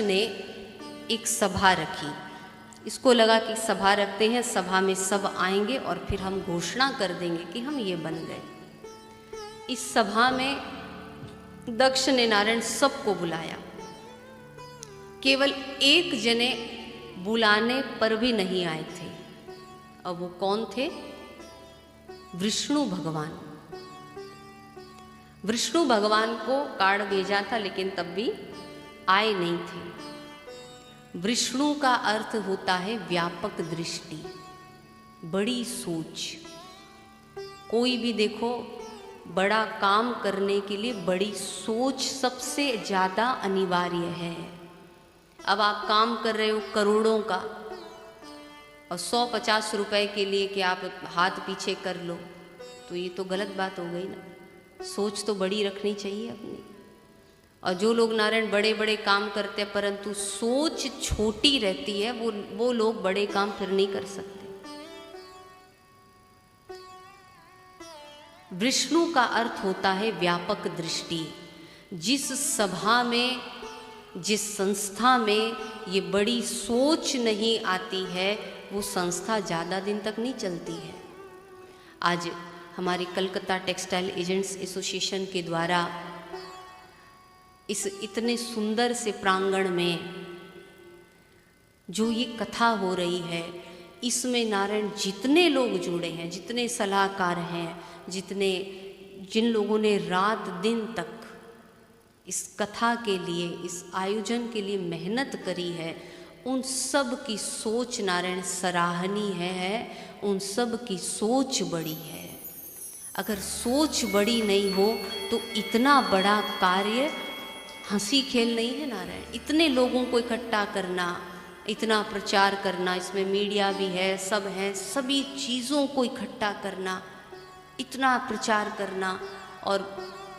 ने एक सभा रखी। इसको लगा कि सभा रखते हैं, सभा में सब आएंगे और फिर हम घोषणा कर देंगे कि हम ये बन गए। इस सभा में दक्ष ने नारायण सबको बुलाया। केवल एक जने बुलाने पर भी नहीं आए थे। अब वो कौन थे? विष्णु भगवान। विष्णु भगवान को कार्ड भेजा था लेकिन तब भी आए नहीं थे। विष्णु का अर्थ होता है व्यापक दृष्टि, बड़ी सोच। कोई भी देखो, बड़ा काम करने के लिए बड़ी सोच सबसे ज़्यादा अनिवार्य है। अब आप काम कर रहे हो करोड़ों का और 150 रुपए के लिए कि आप हाथ पीछे कर लो, तो ये तो गलत बात हो गई ना। सोच तो बड़ी रखनी चाहिए अपनी। और जो लोग नारायण बड़े बड़े काम करते हैं परंतु सोच छोटी रहती है, वो लोग बड़े काम फिर नहीं कर सकते। विष्णु का अर्थ होता है व्यापक दृष्टि। जिस सभा में, जिस संस्था में ये बड़ी सोच नहीं आती है, वो संस्था ज़्यादा दिन तक नहीं चलती है। आज हमारी कलकत्ता टेक्सटाइल एजेंट्स एसोसिएशन के द्वारा इस इतने सुंदर से प्रांगण में जो ये कथा हो रही है, इसमें नारायण जितने लोग जुड़े हैं, जितने सलाहकार हैं, जिन लोगों ने रात दिन तक इस कथा के लिए, इस आयोजन के लिए मेहनत करी है, उन सब की सोच नारायण सराहनीय है। उन सब की सोच बड़ी है। अगर सोच बड़ी नहीं हो तो इतना बड़ा कार्य हंसी खेल नहीं है नारायण। इतने लोगों को इकट्ठा करना, इतना प्रचार करना, इसमें मीडिया भी है, सब है, सभी चीज़ों को इकट्ठा करना, इतना प्रचार करना और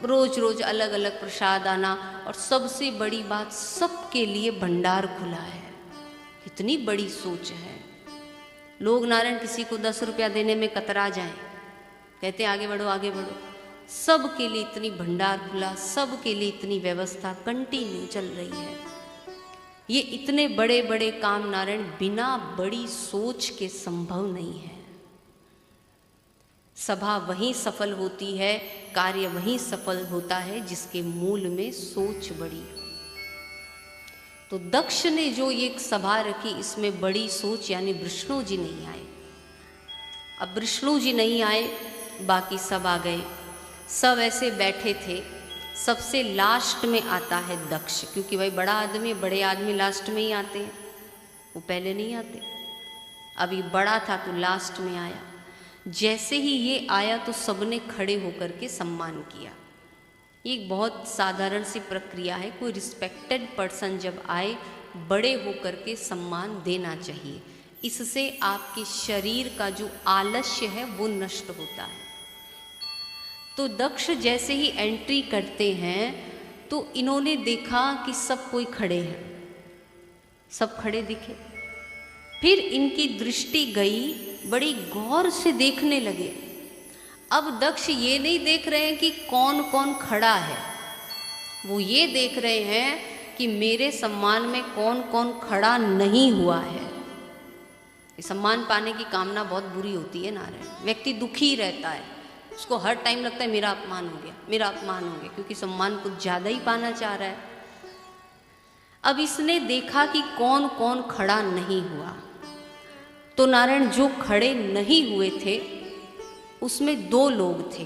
रोज रोज अलग अलग प्रसाद आना, और सबसे बड़ी बात सबके लिए भंडार खुला है। कितनी बड़ी सोच है। लोग नारायण किसी को 10 रुपया देने में कतरा जाएं, कहते हैं आगे बढ़ो आगे बढ़ो। सब के लिए इतनी भंडार खुला, सब के लिए इतनी व्यवस्था कंटिन्यू चल रही है। ये इतने बड़े बड़े काम नारायण बिना बड़ी सोच के संभव नहीं है। सभा वहीं सफल होती है, कार्य वहीं सफल होता है जिसके मूल में सोच बड़ी हो। तो दक्ष ने जो एक सभा रखी, इसमें बड़ी सोच यानी विष्णु जी नहीं आए। अब विष्णु जी नहीं आए, बाकी सब आ गए। सब ऐसे बैठे थे। सबसे लास्ट में आता है दक्ष, क्योंकि भाई बड़ा आदमी, बड़े आदमी लास्ट में ही आते हैं, वो पहले नहीं आते। अभी बड़ा था तो लास्ट में आया। जैसे ही ये आया तो सबने खड़े होकर के सम्मान किया। ये एक बहुत साधारण सी प्रक्रिया है। कोई रिस्पेक्टेड पर्सन जब आए, बड़े होकर के सम्मान देना चाहिए। इससे आपके शरीर का जो आलस्य है वो नष्ट होता है। तो दक्ष जैसे ही एंट्री करते हैं तो इन्होंने देखा कि सब कोई खड़े हैं, सब खड़े दिखे। फिर इनकी दृष्टि गई, बड़ी गौर से देखने लगे। अब दक्ष ये नहीं देख रहे हैं कि कौन कौन खड़ा है, वो ये देख रहे हैं कि मेरे सम्मान में कौन कौन खड़ा नहीं हुआ है। सम्मान पाने की कामना बहुत बुरी होती है नारायण। व्यक्ति दुखी रहता है, उसको हर टाइम लगता है मेरा अपमान हो गया, मेरा अपमान हो गया, क्योंकि सम्मान कुछ ज़्यादा ही पाना चाह रहा है। अब इसने देखा कि कौन कौन खड़ा नहीं हुआ। तो नारायण जो खड़े नहीं हुए थे उसमें 2 लोग थे।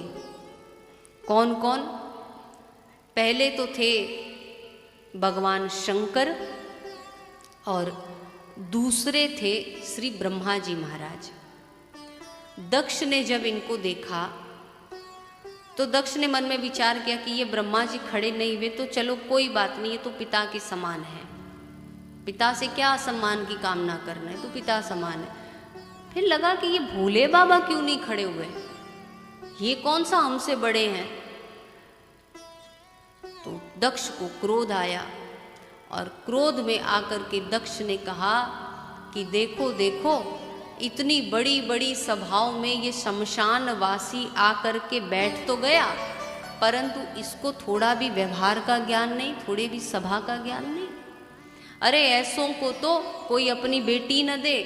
कौन कौन? पहले तो थे भगवान शंकर और दूसरे थे श्री ब्रह्मा जी महाराज। दक्ष ने जब इनको देखा तो दक्ष ने मन में विचार किया कि ये ब्रह्मा जी खड़े नहीं हुए तो चलो कोई बात नहीं, ये तो पिता के समान है, पिता से क्या सम्मान की कामना करना है, तो पिता समान है। फिर लगा कि ये भोले बाबा क्यों नहीं खड़े हुए, ये कौन सा हमसे बड़े हैं। तो दक्ष को क्रोध आया और क्रोध में आकर के दक्ष ने कहा कि देखो देखो, इतनी बड़ी बड़ी सभाओं में ये शमशानवासी आकर के बैठ तो गया, परंतु इसको थोड़ा भी व्यवहार का ज्ञान नहीं, थोड़े भी सभा का ज्ञान नहीं। अरे ऐसों को तो कोई अपनी बेटी न दे,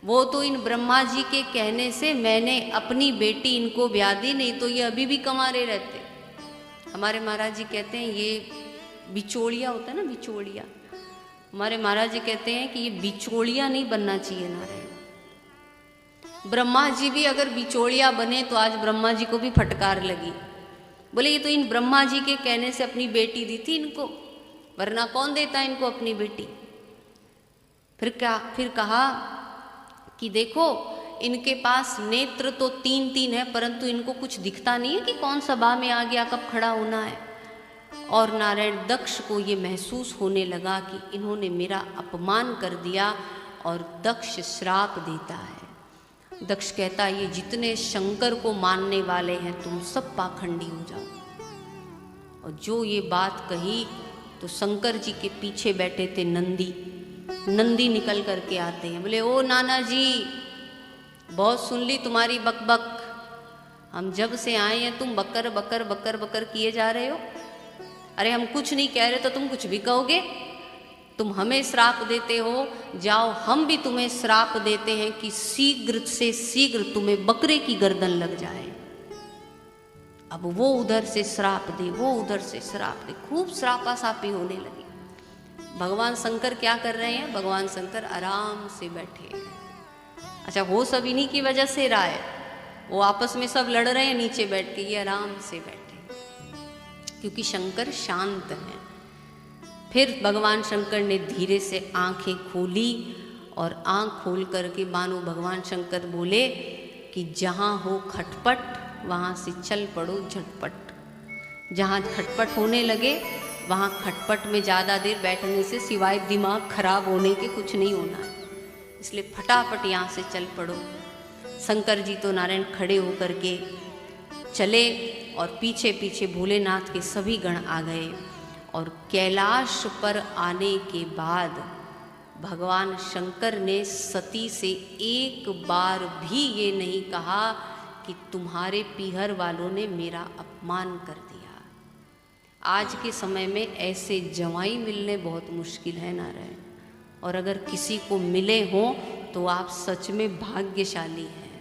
वो तो इन ब्रह्मा जी के कहने से मैंने अपनी बेटी इनको ब्याह दी, नहीं तो ये अभी भी कंवारे रहते। हमारे महाराज जी कहते हैं ये बिचौलिया होता है ना, बिचौलिया, हमारे महाराज जी कहते हैं कि ये बिचौलिया नहीं बनना चाहिए नारायण। ब्रह्मा जी भी अगर बिचौलिया बने तो आज ब्रह्मा जी को भी फटकार लगी। बोले ये तो इन ब्रह्मा जी के कहने से अपनी बेटी दी थी इनको, वरना कौन देता इनको अपनी बेटी। फिर कहा कि देखो इनके पास नेत्र तो 3-3 है, परंतु इनको कुछ दिखता नहीं है कि कौन सभा में आ गया, कब खड़ा होना है। और नारायण दक्ष को ये महसूस होने लगा कि इन्होंने मेरा अपमान कर दिया, और दक्ष श्राप देता है। दक्ष कहता है ये जितने शंकर को मानने वाले हैं तुम सब पाखंडी हो जाओ। और जो ये बात कही तो शंकर जी के पीछे बैठे थे नंदी निकल करके आते हैं। बोले ओ नाना जी, बहुत सुन ली तुम्हारी बकबक, हम जब से आए हैं तुम बकर बकर बकर बकर किए जा रहे हो। अरे हम कुछ नहीं कह रहे तो तुम कुछ भी कहोगे, तुम हमें श्राप देते हो, जाओ हम भी तुम्हें श्राप देते हैं कि शीघ्र से शीघ्र तुम्हें बकरे की गर्दन लग जाए। अब वो उधर से श्राप दे, वो उधर से श्राप दे, खूब श्रापाश्रापी होने लगी। भगवान शंकर क्या कर रहे हैं? भगवान शंकर आराम से बैठे हैं। अच्छा, वो सब इन्हीं की वजह से रहा है, वो आपस में सब लड़ रहे हैं नीचे बैठ के, ये आराम से बैठे, क्योंकि शंकर शांत हैं। फिर भगवान शंकर ने धीरे से आंखें खोली, और आंख खोल करके मानो भगवान शंकर बोले कि जहाँ हो खटपट वहाँ से चल पड़ो झटपट। जहाँ खटपट होने लगे वहाँ खटपट में ज़्यादा देर बैठने से सिवाय दिमाग खराब होने के कुछ नहीं होना है, इसलिए फटाफट यहाँ से चल पड़ो। शंकर जी तो नारायण खड़े होकर के चले, और पीछे पीछे भोलेनाथ के सभी गण आ गए। और कैलाश पर आने के बाद भगवान शंकर ने सती से एक बार भी ये नहीं कहा कि तुम्हारे पीहर वालों ने मेरा अपमान कर दिया। आज के समय में ऐसे जवाई मिलने बहुत मुश्किल है नारायण, और अगर किसी को मिले हों तो आप सच में भाग्यशाली हैं।